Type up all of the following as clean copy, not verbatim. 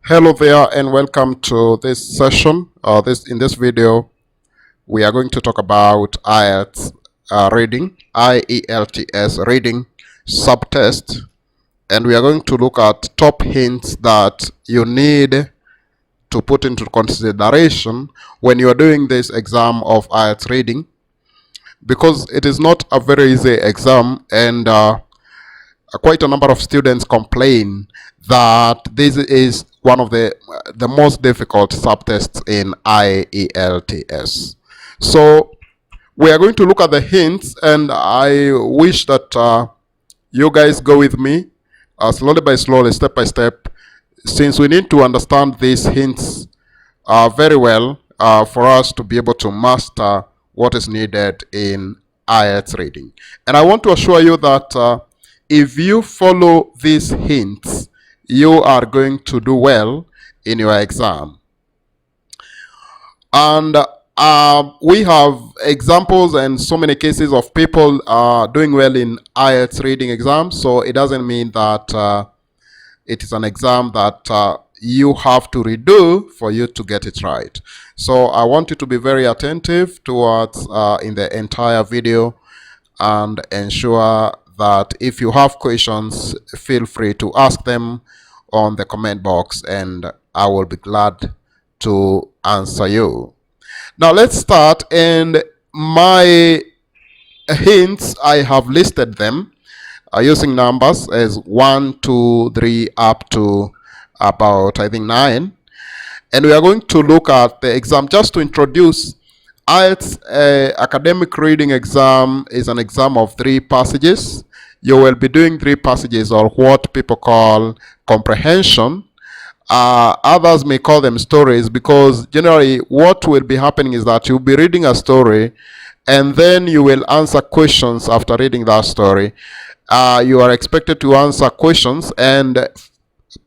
Hello there and welcome to this session. In this video, we are going to talk about IELTS reading, IELTS reading subtest, and we are going to look at top hints that you need to put into consideration when you are doing this exam of IELTS reading, because it is not a very easy exam, and quite a number of students complain that this is one of the most difficult subtests in IELTS. So we are going to look at the hints, and I wish that you guys go with me slowly by slowly, step by step, since we need to understand these hints very well for us to be able to master what is needed in IELTS reading. And I want to assure you that if you follow these hints, you are going to do well in your exam. And we have examples and so many cases of people doing well in IELTS reading exams. So it doesn't mean that it is an exam that you have to redo for you to get it right. So I want you to be very attentive towards in the entire video and ensure that if you have questions, feel free to ask them on the comment box and I will be glad to answer you. Now let's start, and my hints, I have listed them using numbers as 1, 2, 3 up to about I think 9, and we are going to look at the exam. Just to introduce, IELTS academic reading exam is an exam of 3 passages. You will be doing 3 passages, or what people call comprehension. Others may call them stories, because generally what will be happening is that you'll be reading a story and then you will answer questions after reading that story. You are expected to answer questions, and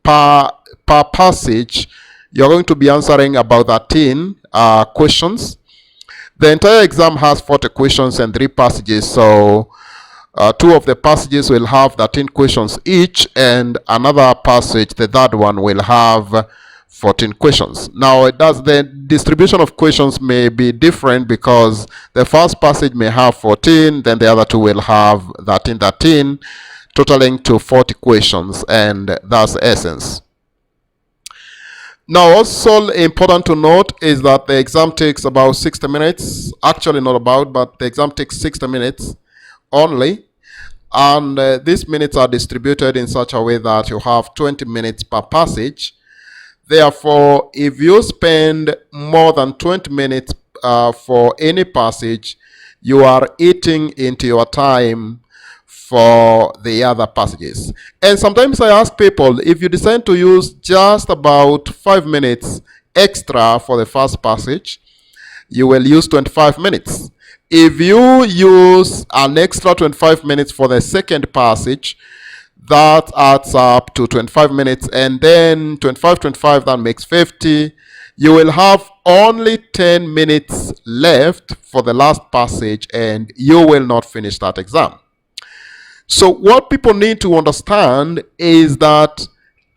per passage you're going to be answering about 13 questions. The entire exam has 40 questions and 3 passages, so 2 of the passages will have 13 questions each, and another passage, the third one, will have 14 questions. Now, the distribution of questions may be different, because the first passage may have 14, then the other 2 will have 13, totaling to 40 questions, and that's essence. Now, also important to note is that the exam takes about 60 minutes. Actually, not about, but the exam takes 60 minutes only. And these minutes are distributed in such a way that you have 20 minutes per passage. Therefore, if you spend more than 20 minutes for any passage, you are eating into your time for the other passages. And sometimes I ask people, if you decide to use just about 5 minutes extra for the first passage, you will use 25 minutes. If you use an extra 25 minutes for the second passage, that adds up to 25 minutes, and then 25, that makes 50. You will have only 10 minutes left for the last passage, and you will not finish that exam. So what people need to understand is that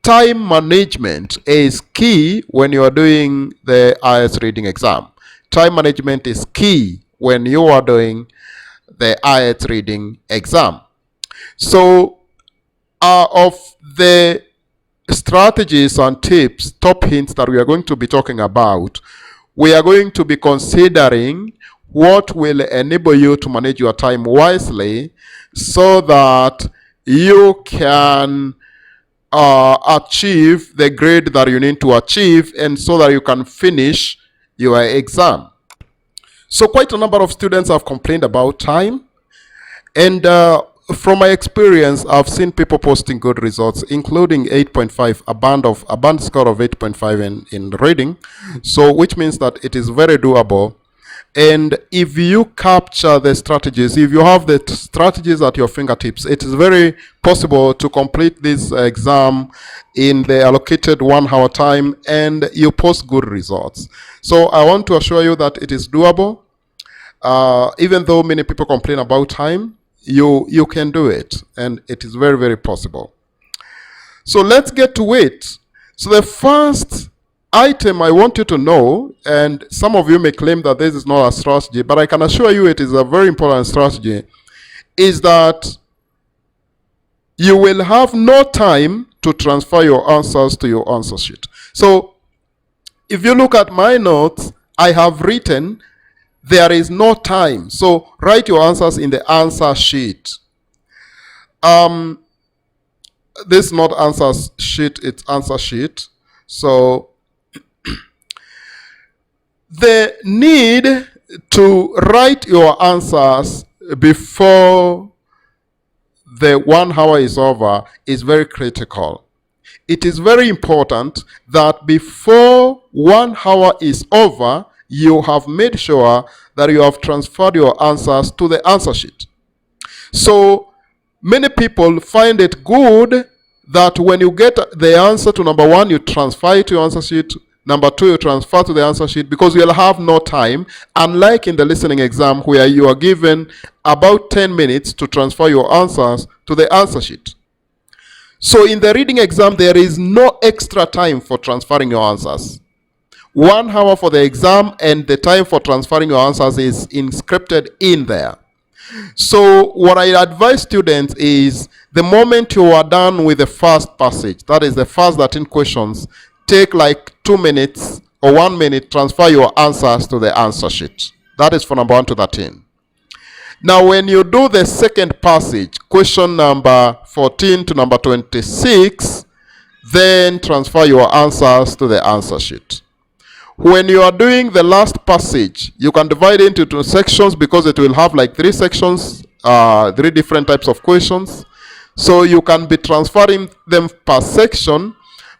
time management is key when you are doing the IELTS reading exam. Time management is key when you are doing the IELTS reading exam. So of the strategies and tips, top hints that we are going to be talking about, we are going to be considering what will enable you to manage your time wisely, so that you can achieve the grade that you need to achieve, and so that you can finish your exam. So quite a number of students have complained about time, and from my experience, I've seen people posting good results, including 8.5, a band score of 8.5 in reading. So which means that it is very doable. And if you capture the strategies, if you have the strategies at your fingertips, it is very possible to complete this exam in the allocated 1 hour time, and you post good results. So I want to assure you that it is doable. Even though many people complain about time, you can do it, and it is very, very possible. So let's get to it. So the first item I want you to know, and some of you may claim that this is not a strategy, but I can assure you it is a very important strategy, is that you will have no time to transfer your answers to your answer sheet. So if you look at my notes, I have written there is no time. So write your answers in the answer sheet. This is not answer sheet, it's answer sheet. So the need to write your answers before the 1 hour is over is very critical. It is very important that before 1 hour is over, you have made sure that you have transferred your answers to the answer sheet. So many people find it good that when you get the answer to number 1, you transfer it to your answer sheet. Number 2, you transfer to the answer sheet because you'll have no time. Unlike in the listening exam where you are given about 10 minutes to transfer your answers to the answer sheet. So in the reading exam, there is no extra time for transferring your answers. 1 hour for the exam and the time for transferring your answers is inscripted in there. So what I advise students is the moment you are done with the first passage, that is the first 13 questions, take like 2 minutes or 1 minute, transfer your answers to the answer sheet. That is for number 1 to 13. Now when you do the second passage, question number 14 to number 26, then transfer your answers to the answer sheet. When you are doing the last passage, you can divide it into 2 sections because it will have like 3 sections, 3 different types of questions. So you can be transferring them per section,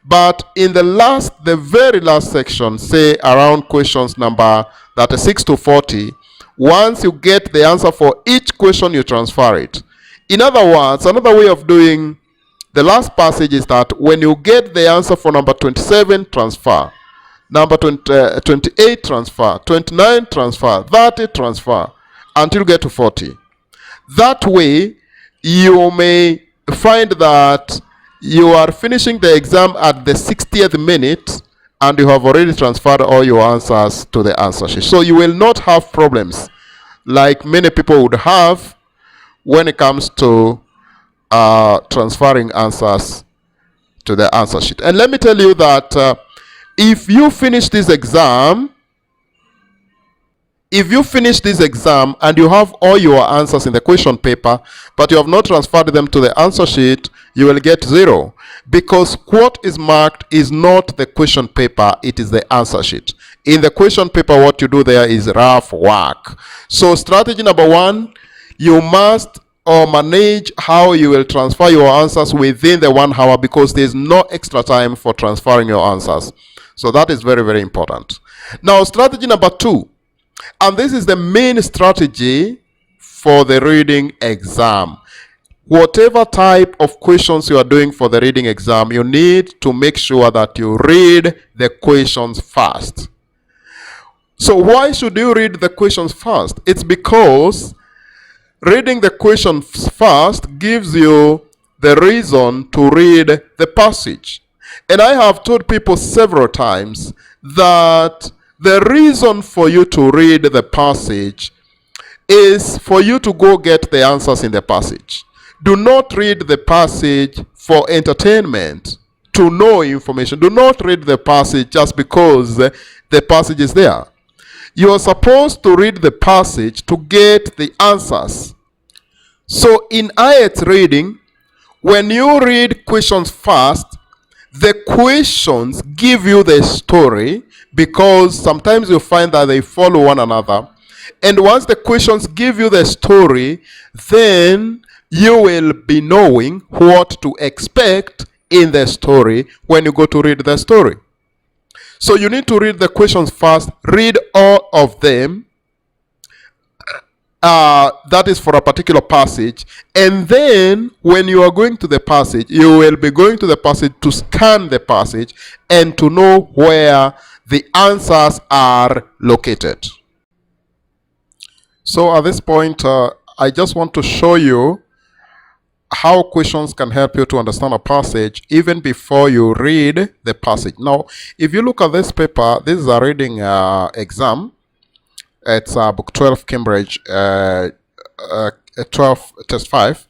but in the very last section, say around questions number 36 to 40, once you get the answer for each question, you transfer it. In other words, another way of doing the last passage is that when you get the answer for number 27, transfer. Number 28, transfer. 29, transfer. 30, transfer. Until you get to 40. That way, you may find that you are finishing the exam at the 60th minute and you have already transferred all your answers to the answer sheet. So you will not have problems like many people would have when it comes to transferring answers to the answer sheet. And let me tell you that if you finish this exam and you have all your answers in the question paper, but you have not transferred them to the answer sheet, you will get 0. Because what is marked is not the question paper, it is the answer sheet. In the question paper, what you do there is rough work. So strategy number 1, you must manage how you will transfer your answers within the 1 hour because there is no extra time for transferring your answers. So that is very, very important. Now, strategy number 2, and this is the main strategy for the reading exam. Whatever type of questions you are doing for the reading exam, you need to make sure that you read the questions first. So why should you read the questions first? It's because reading the questions first gives you the reason to read the passage. And I have told people several times that the reason for you to read the passage is for you to go get the answers in the passage. Do not read the passage for entertainment, to know information. Do not read the passage just because the passage is there. You are supposed to read the passage to get the answers. So in IELTS reading, when you read questions first, the questions give you the story because sometimes you find that they follow one another. And once the questions give you the story, then you will be knowing what to expect in the story when you go to read the story. So you need to read the questions first, read all of them. That is for a particular passage. And then when you are going to the passage, you will be going to the passage to scan the passage and to know where the answers are located. So at this point, I just want to show you how questions can help you to understand a passage even before you read the passage. Now, if you look at this paper, this is a reading exam. It's book 12 Cambridge 12 test 5,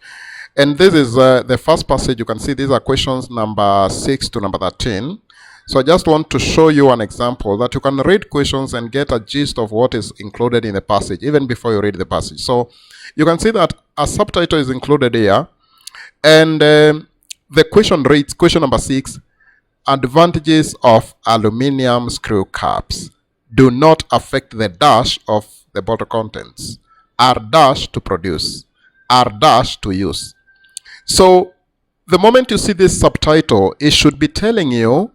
and this is the first passage. You can see these are questions number 6 to number 13. So I just want to show you an example that you can read questions and get a gist of what is included in the passage even before you read the passage. So you can see that a subtitle is included here, and the question reads, question number 6, advantages of aluminium screw caps do not affect the dash of the bottle contents, are dash to produce, are dash to use. So the moment you see this subtitle, it should be telling you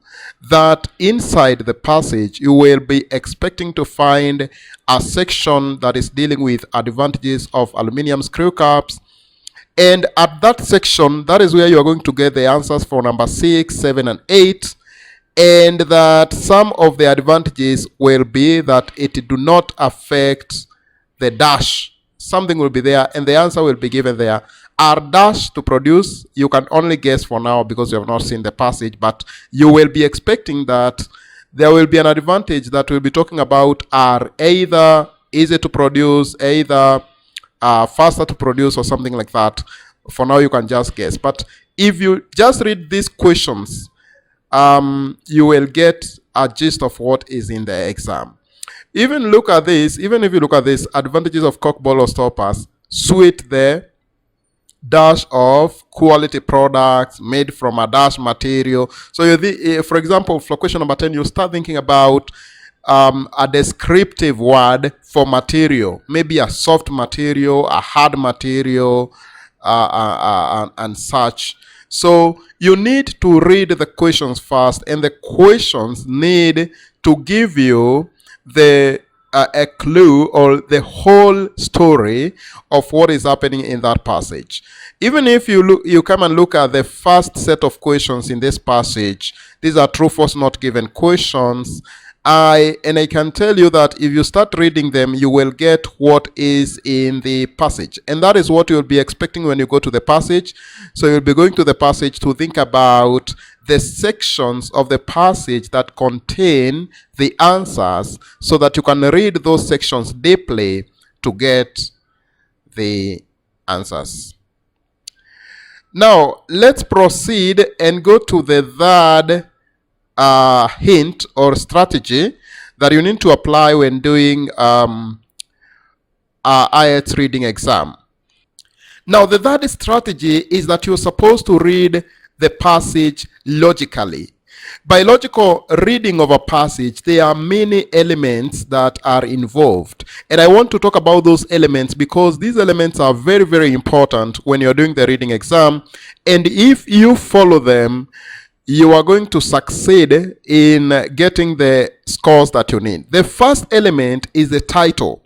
that inside the passage you will be expecting to find a section that is dealing with advantages of aluminium screw caps, and at that section, that is where you are going to get the answers for number 6, 7, and 8, and that some of the advantages will be that it do not affect the dash. Something will be there, and the answer will be given there. Are dash to produce, you can only guess for now because you have not seen the passage, but you will be expecting that there will be an advantage that we'll be talking about are either easy to produce, either faster to produce, or something like that. For now, you can just guess. But if you just read these questions, you will get a gist of what is in the exam. Even if you look at this, advantages of cork bottle stoppers, sweet the dash of quality products made from a dash material. So for example, for question number 10, you start thinking about a descriptive word for material, maybe a soft material, a hard material, and such. So you need to read the questions first, and the questions need to give you the a clue or the whole story of what is happening in that passage. Even if you come and look at the first set of questions in this passage, these are true, false, not given questions. I can tell you that if you start reading them, you will get what is in the passage. And that is what you'll be expecting when you go to the passage. So you'll be going to the passage to think about the sections of the passage that contain the answers, so that you can read those sections deeply to get the answers. Now, let's proceed and go to the third hint or strategy that you need to apply when doing IELTS reading exam. Now, the third strategy is that you're supposed to read the passage logically. By logical reading of a passage, there are many elements that are involved. And I want to talk about those elements because these elements are very, very important when you're doing the reading exam. And if you follow them, you are going to succeed in getting the scores that you need. The first element is the title.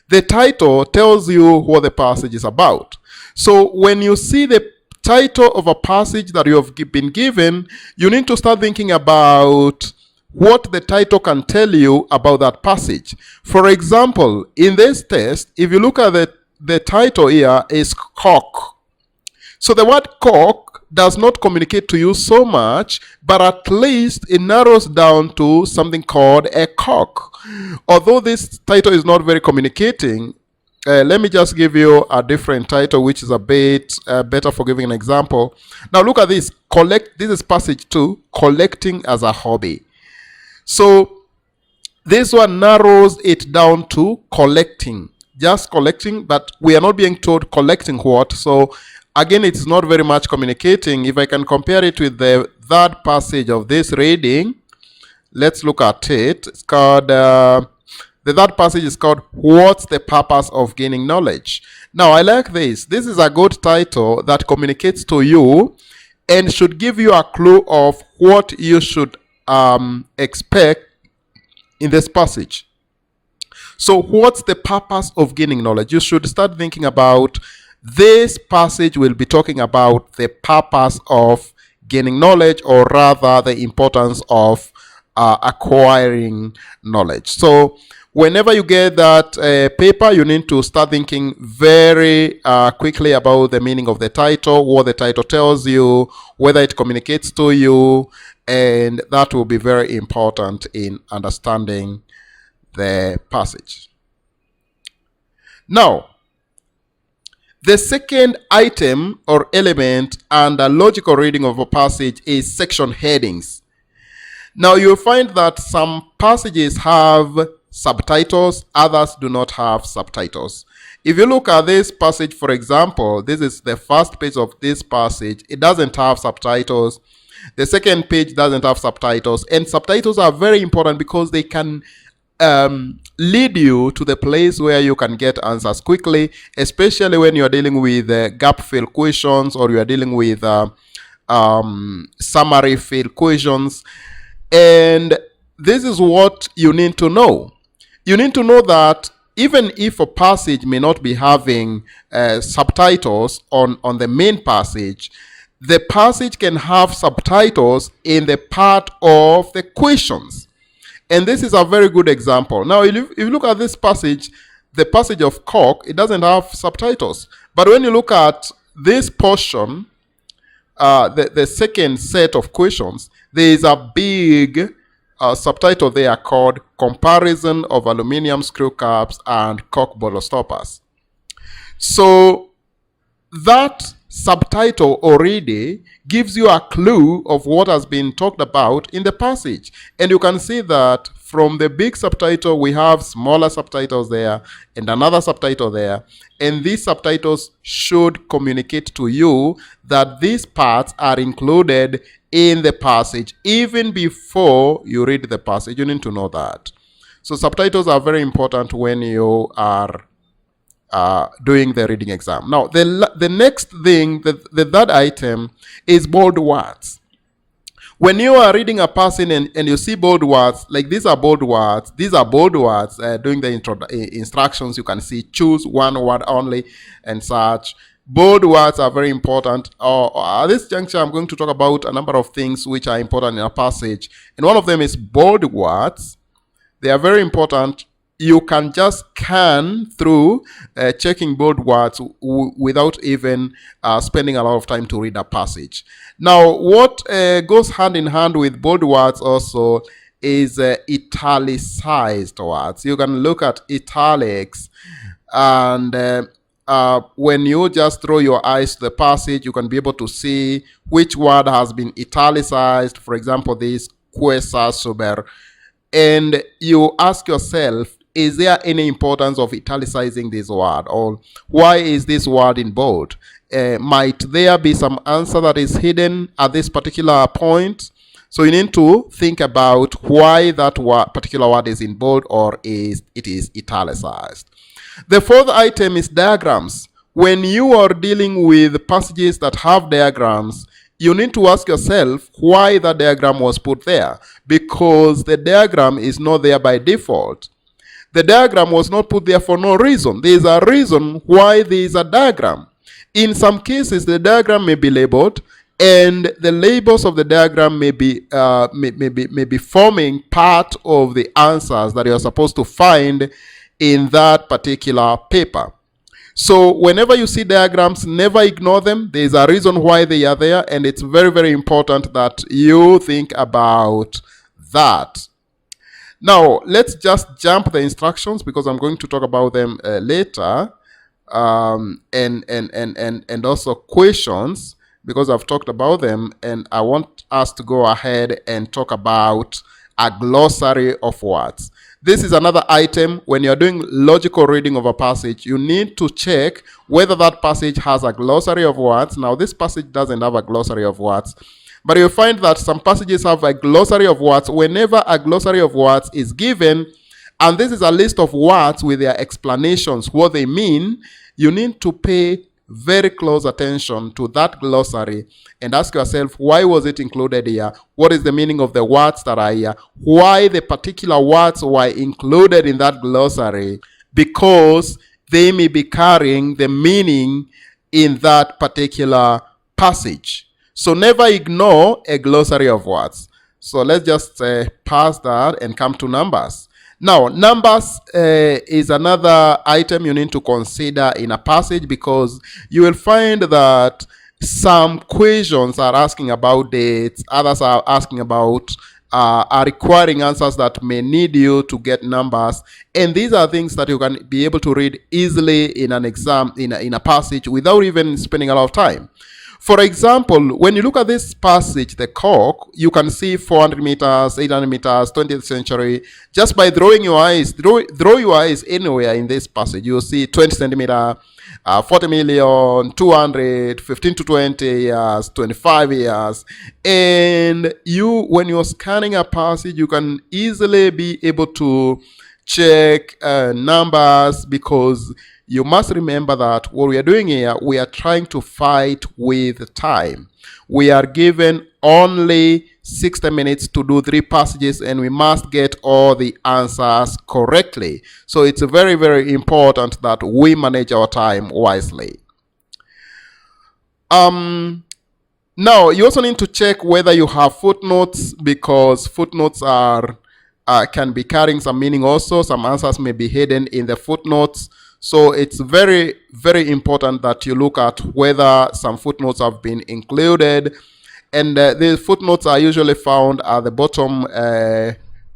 The title tells you what the passage is about. So when you see the title of a passage that you have been given, you need to start thinking about what the title can tell you about that passage. For example, in this test, if you look at the title here is cork. So the word cork does not communicate to you so much, but at least it narrows down to something called a cork. Although this title is not very communicating, let me just give you a different title, which is a bit better for giving an example. Now look at this. This is passage 2, collecting as a hobby. So this one narrows it down to collecting. Just collecting, but we are not being told collecting what. So again, it's not very much communicating. If I can compare it with the third passage of this reading, let's look at it. It's called... the third passage is called What's the Purpose of Gaining Knowledge? Now, I like this. This is a good title that communicates to you and should give you a clue of what you should expect in this passage. So, what's the purpose of gaining knowledge? You should start thinking about this passage will be talking about the purpose of gaining knowledge, or rather the importance of acquiring knowledge. So, Whenever you get that paper, you need to start thinking very quickly about the meaning of the title, what the title tells you, whether it communicates to you, and that will be very important in understanding the passage. Now, the second item or element under logical reading of a passage is section headings. Now, you'll find that some passages have subtitles, others do not have subtitles. If you look at this passage, for example, this is the first page of this passage. It doesn't have subtitles. The second page doesn't have subtitles. And subtitles are very important because they can lead you to the place where you can get answers quickly, especially when you are dealing with gap fill questions or you are dealing with summary fill questions. And this is what you need to know. You need to know that even if a passage may not be having subtitles on the main passage, the passage can have subtitles in the part of the questions. And this is a very good example. Now, if you look at this passage, the passage of Cork, it doesn't have subtitles. But when you look at this portion, the second set of questions, there is a big subtitle there called Comparison of Aluminium Screw Caps and Cork Bottle Stoppers. So that subtitle already gives you a clue of what has been talked about in the passage. And you can see that from the big subtitle, we have smaller subtitles there and another subtitle there. And these subtitles should communicate to you that these parts are included in the passage. Even before you read the passage, you need to know that. So subtitles are very important when you are doing the reading exam. Now, the next thing, the third item is bold words. When you are reading a passage and you see bold words, like these are bold words, during the instructions, you can see choose one word only and such. Bold words are very important. At this juncture, I'm going to talk about a number of things which are important in a passage. And one of them is bold words. They are very important. You can just scan through checking bold words without even spending a lot of time to read a passage. Now, what goes hand in hand with bold words also is italicized words. You can look at italics, and when you just throw your eyes to the passage, you can be able to see which word has been italicized. For example, this quesa super. And you ask yourself, is there any importance of italicizing this word? Or why is this word in bold? Might there be some answer that is hidden at this particular point? So you need to think about why that particular word is in bold or it is italicized. The fourth item is diagrams. When you are dealing with passages that have diagrams, you need to ask yourself why that diagram was put there, because the diagram is not there by default. The diagram was not put there for no reason. There is a reason why there is a diagram. In some cases, the diagram may be labeled, and the labels of the diagram may be forming part of the answers that you are supposed to find in that particular paper. So whenever you see diagrams, never ignore them. There is a reason why they are there, and it's very, very important that you think about that. Now, let's just jump the instructions because I'm going to talk about them later, and also questions because I've talked about them, and I want us to go ahead and talk about a glossary of words. This is another item. When you're doing logical reading of a passage, you need to check whether that passage has a glossary of words. Now, this passage doesn't have a glossary of words, but you'll find that some passages have a glossary of words. Whenever a glossary of words is given, and this is a list of words with their explanations, what they mean, you need to pay very close attention to that glossary and ask yourself, why was it included here? What is the meaning of the words that are here? Why the particular words were included in that glossary? Because they may be carrying the meaning in that particular passage. So never ignore a glossary of words. So let's just pass that and come to numbers. Now, numbers is another item you need to consider in a passage, because you will find that some questions are asking about dates, others are asking about are requiring answers that may need you to get numbers, and these are things that you can be able to read easily in an exam, in a passage, without even spending a lot of time. For example, when you look at this passage, the cork, you can see 400 meters, 800 meters, 20th century. Just by throwing your eyes, throw your eyes anywhere in this passage, you'll see 20 centimeter, 40 million, 200, 15 to 20 years, 25 years. And when you're scanning a passage, you can easily be able to check numbers, because you must remember that what we are doing here, we are trying to fight with time. We are given only 60 minutes to do 3 passages, and we must get all the answers correctly. So it's very, very important that we manage our time wisely. Now, you also need to check whether you have footnotes, because footnotes can be carrying some meaning also. Some answers may be hidden in the footnotes. So it's very, very important that you look at whether some footnotes have been included. And the footnotes are usually found at the bottom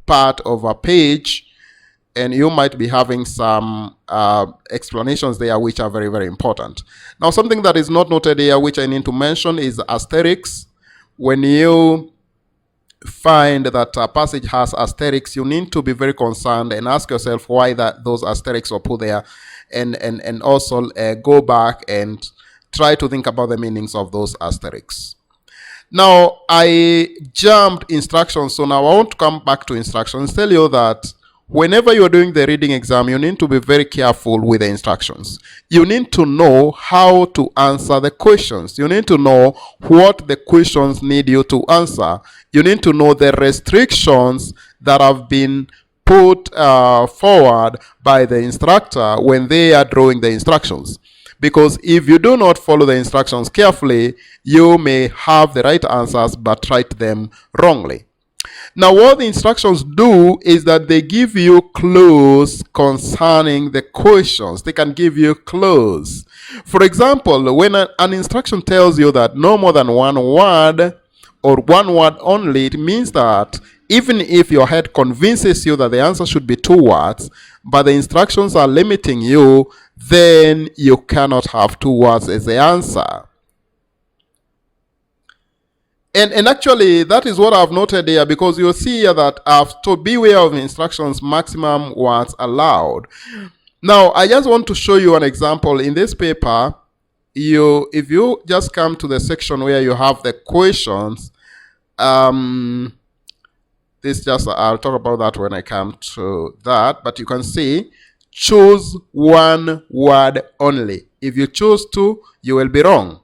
part of a page. And you might be having some explanations there which are very, very important. Now, something that is not noted here, which I need to mention, is asterisks. When you find that a passage has asterisks, you need to be very concerned and ask yourself why those asterisks were put there, and also go back and try to think about the meanings of those asterisks. Now, I jumped instructions, so now I want to come back to instructions, tell you that whenever you're doing the reading exam, you need to be very careful with the instructions. You need to know how to answer the questions. You need to know what the questions need you to answer. You need to know the restrictions that have been put forward by the instructor when they are drawing the instructions. Because if you do not follow the instructions carefully, you may have the right answers but write them wrongly. Now, what the instructions do is that they give you clues concerning the questions. They can give you clues. For example, when an instruction tells you that no more than one word or one word only, it means that even if your head convinces you that the answer should be 2 words, but the instructions are limiting you, then you cannot have 2 words as the answer. And actually, that is what I've noted here, because you'll see here that I've to beware of instructions, maximum words allowed. Now, I just want to show you an example. In this paper, if you just come to the section where you have the questions, I'll talk about that when I come to that, but you can see, choose 1 word only. If you choose 2, you will be wrong.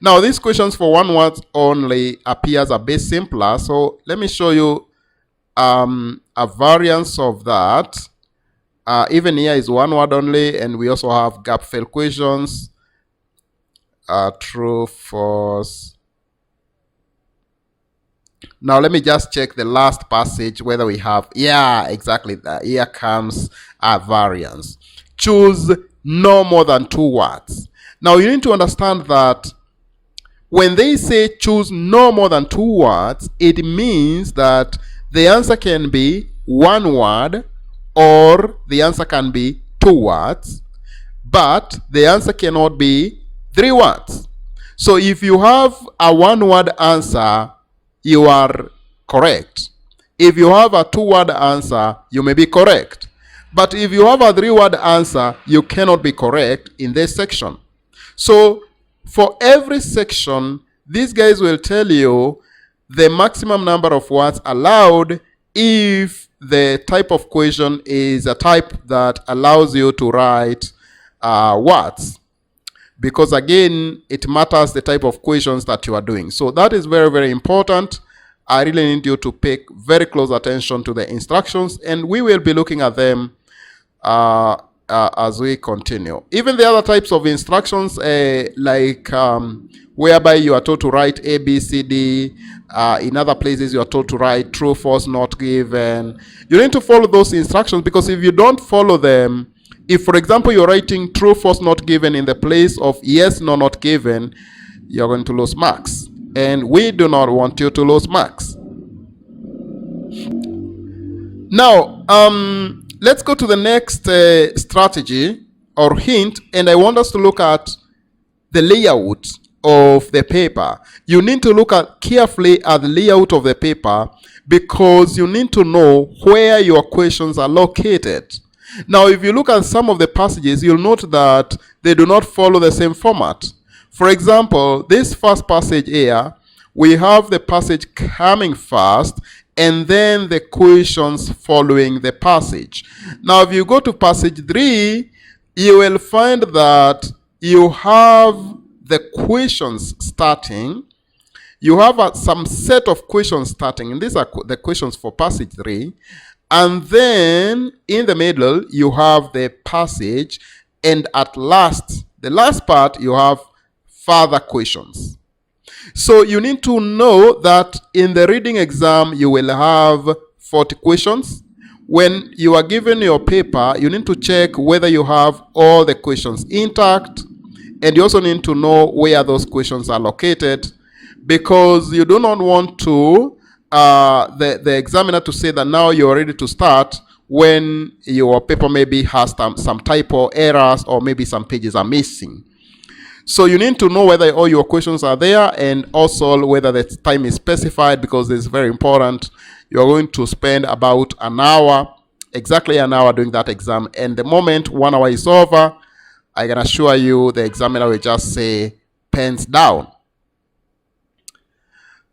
Now, these questions for 1 word only appears a bit simpler. So let me show you a variance of that. Even here is 1 word only, and we also have gap fill questions. True, false. Now, let me just check the last passage whether we have, yeah, exactly that. Here comes a variance. Choose no more than 2 words. Now, you need to understand that when they say choose no more than 2 words, it means that the answer can be 1 word or the answer can be 2 words, but the answer cannot be 3 words. So if you have a 1 word answer, you are correct. If you have a 2 word answer, you may be correct. But if you have a 3 word answer, you cannot be correct in this section. So for every section, these guys will tell you the maximum number of words allowed if the type of question is a type that allows you to write words. Because again, it matters the type of questions that you are doing. So that is very, very important. I really need you to pay very close attention to the instructions, and we will be looking at them as we continue. Even the other types of instructions, whereby you are told to write A, B, C, D. In other places, you are told to write true, false, not given. You need to follow those instructions, because if you don't follow them, if, for example, you're writing true, false, not given in the place of yes, no, not given, you're going to lose marks. And we do not want you to lose marks. Now, let's go to the next strategy or hint, and I want us to look at the layout of the paper. You need to look carefully at the layout of the paper, because you need to know where your questions are located. Now, if you look at some of the passages, you'll note that they do not follow the same format. For example, this first passage here, we have the passage coming first, and then the questions following the passage. Now, if you go to passage 3, you will find that you have the questions starting. You have some set of questions starting, and these are the questions for passage 3. And then in the middle, you have the passage, and at last, the last part, you have further questions. So you need to know that in the reading exam, you will have 40 questions. When you are given your paper, you need to check whether you have all the questions intact, and you also need to know where those questions are located, because you do not want to the examiner to say that now you're ready to start when your paper maybe has some typo errors, or maybe some pages are missing. So you need to know whether all your questions are there, and also whether the time is specified, because it's very important. You're going to spend about an hour, exactly an hour, doing that exam. And the moment 1 hour is over, I can assure you the examiner will just say, pens down.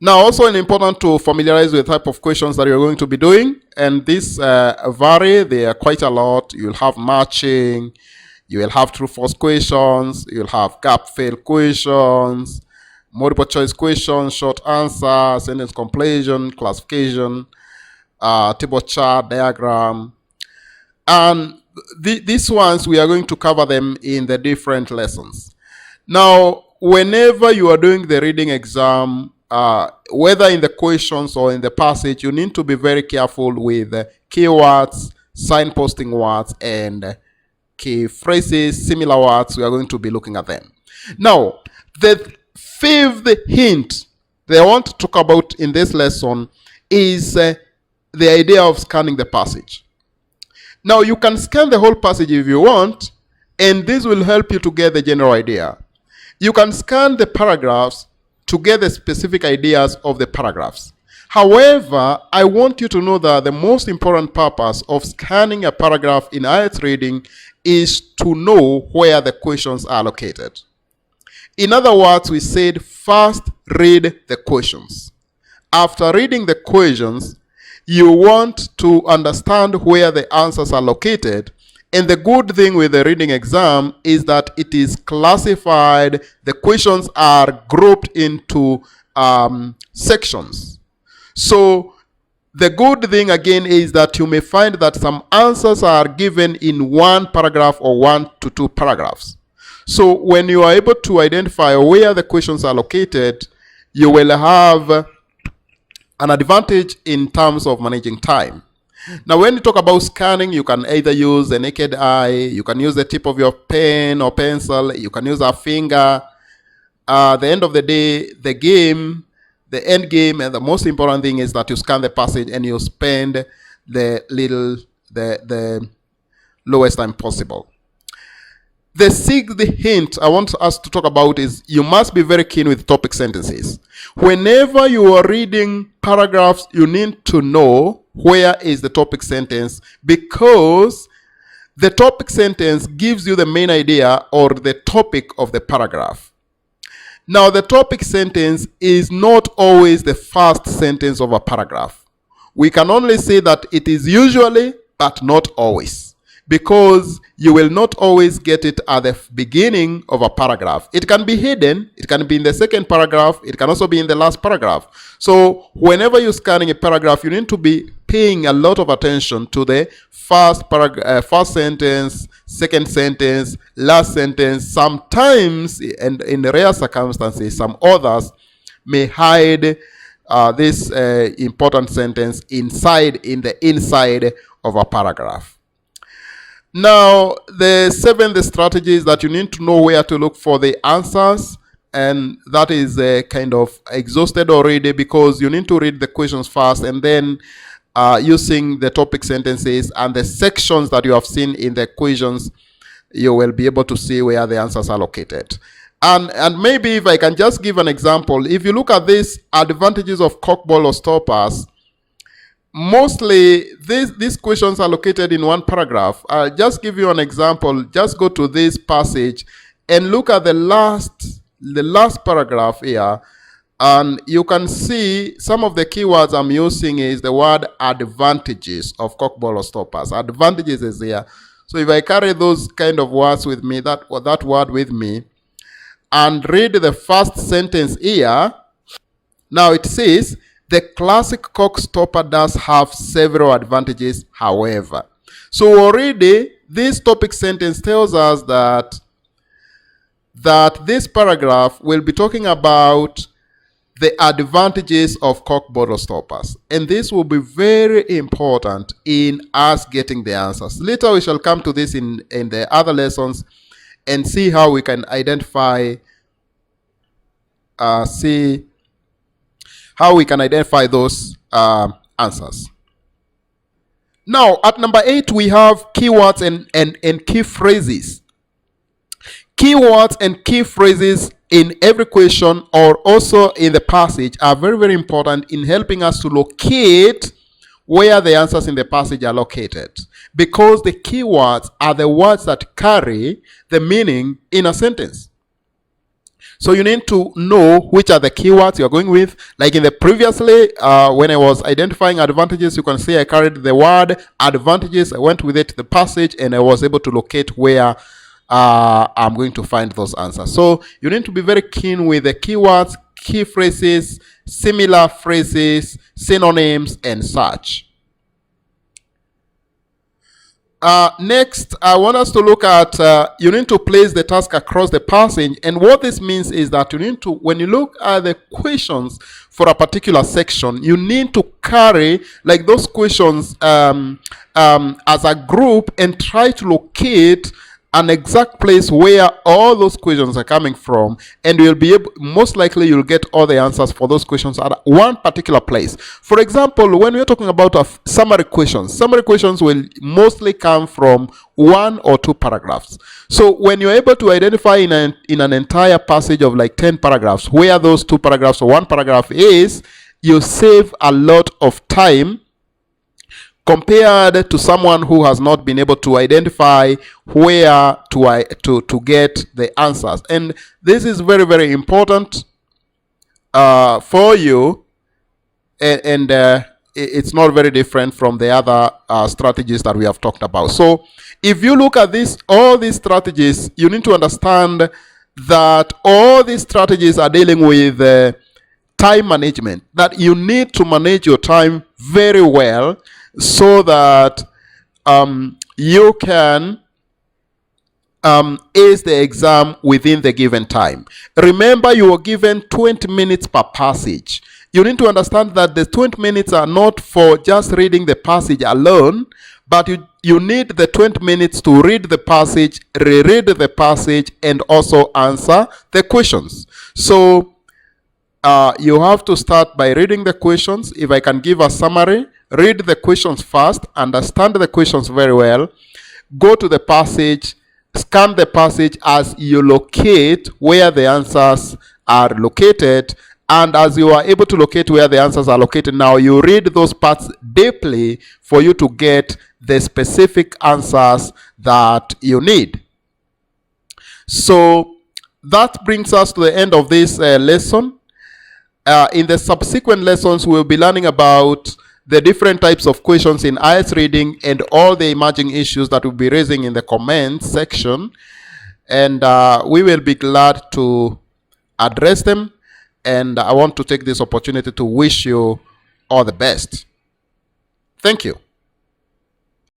Now, also important to familiarize with the type of questions that you're going to be doing. And these vary. They are quite a lot. You'll have matching. You will have true-false questions. You'll have gap-fill questions, multiple choice questions, short answer, sentence completion, classification, table chart, diagram. And these ones, we are going to cover them in the different lessons. Now, whenever you are doing the reading exam, whether in the questions or in the passage, you need to be very careful with keywords, signposting words, and key phrases, similar words. We are going to be looking at them. Now, the fifth hint that I want to talk about in this lesson is the idea of scanning the passage. Now, you can scan the whole passage if you want, and this will help you to get the general idea. You can scan the paragraphs to get the specific ideas of the paragraphs. However, I want you to know that the most important purpose of scanning a paragraph in IELTS reading is to know where the questions are located. In other words, we said first read the questions. After reading the questions, you want to understand where the answers are located. And the good thing with the reading exam is that it is classified. The questions are grouped into sections. So the good thing again is that you may find that some answers are given in one paragraph or 1 to 2 paragraphs. So when you are able to identify where the questions are located, you will have an advantage in terms of managing time. Now, when you talk about scanning, you can either use the naked eye, you can use the tip of your pen or pencil, you can use a finger. At the end of the day, the end game, and the most important thing is that you scan the passage and you spend the lowest time possible. The sixth hint I want us to talk about is you must be very keen with topic sentences. Whenever you are reading paragraphs, you need to know where is the topic sentence, because the topic sentence gives you the main idea or the topic of the paragraph. Now, the topic sentence is not always the first sentence of a paragraph. We can only say that it is usually, but not always, because you will not always get it at the beginning of a paragraph. It can be hidden. It can be in the second paragraph. It can also be in the last paragraph. So whenever you're scanning a paragraph, you need to be paying a lot of attention to the first sentence, second sentence, last sentence. Sometimes, and in rare circumstances, some authors may hide this important sentence in the inside of a paragraph. Now, the seventh strategy is that you need to know where to look for the answers, and that is kind of exhausted already, because you need to read the questions first, and then using the topic sentences and the sections that you have seen in the questions, you will be able to see where the answers are located. And maybe if I can just give an example, if you look at these advantages of corkball or stoppers, mostly these questions are located in one paragraph. I'll just give you an example. Just go to this passage and look at the last paragraph here, and you can see some of the keywords I'm using is the word advantages of corkball or stoppers. Advantages is here. So if I carry those kind of words with me, that word with me, and read the first sentence here, now it says, the classic cork stopper does have several advantages, however. So already, this topic sentence tells us that this paragraph will be talking about the advantages of cork bottle stoppers. And this will be very important in us getting the answers. Later we shall come to this in the other lessons and see how we can identify those answers. Now, at number 8, we have keywords and key phrases. Keywords and key phrases in every question or also in the passage are very, very important in helping us to locate where the answers in the passage are located, because the keywords are the words that carry the meaning in a sentence. So you need to know which are the keywords you're going with. Like in the previously, when I was identifying advantages, you can see I carried the word advantages. I went with it to the passage and I was able to locate where I'm going to find those answers. So you need to be very keen with the keywords, key phrases, similar phrases, synonyms, and such. Next, I want us to look at, you need to place the task across the passage. And what this means is that you need to, when you look at the questions for a particular section, you need to carry like those questions as a group and try to locate an exact place where all those questions are coming from, and you'll be able, most likely you'll get all the answers for those questions at one particular place. For example, when we're talking about summary questions will mostly come from 1 or 2 paragraphs. So when you're able to identify in an entire passage of like 10 paragraphs where those 2 paragraphs or 1 paragraph is, you save a lot of time compared to someone who has not been able to identify where to get the answers. And this is very, very important for you, and it's not very different from the other strategies that we have talked about. So if you look at all these strategies, you need to understand that all these strategies are dealing with time management, that you need to manage your time very well so that you can ace the exam within the given time. Remember, you are given 20 minutes per passage. You need to understand that the 20 minutes are not for just reading the passage alone, but you need the 20 minutes to read the passage, reread the passage, and also answer the questions. So you have to start by reading the questions. If I can give a summary, read the questions first, understand the questions very well, go to the passage, scan the passage as you locate where the answers are located, and as you are able to locate where the answers are located, now you read those parts deeply for you to get the specific answers that you need. So that brings us to the end of this lesson. In the subsequent lessons, we'll be learning about the different types of questions in IELTS reading and all the emerging issues that we'll be raising in the comments section. And we will be glad to address them. And I want to take this opportunity to wish you all the best. Thank you.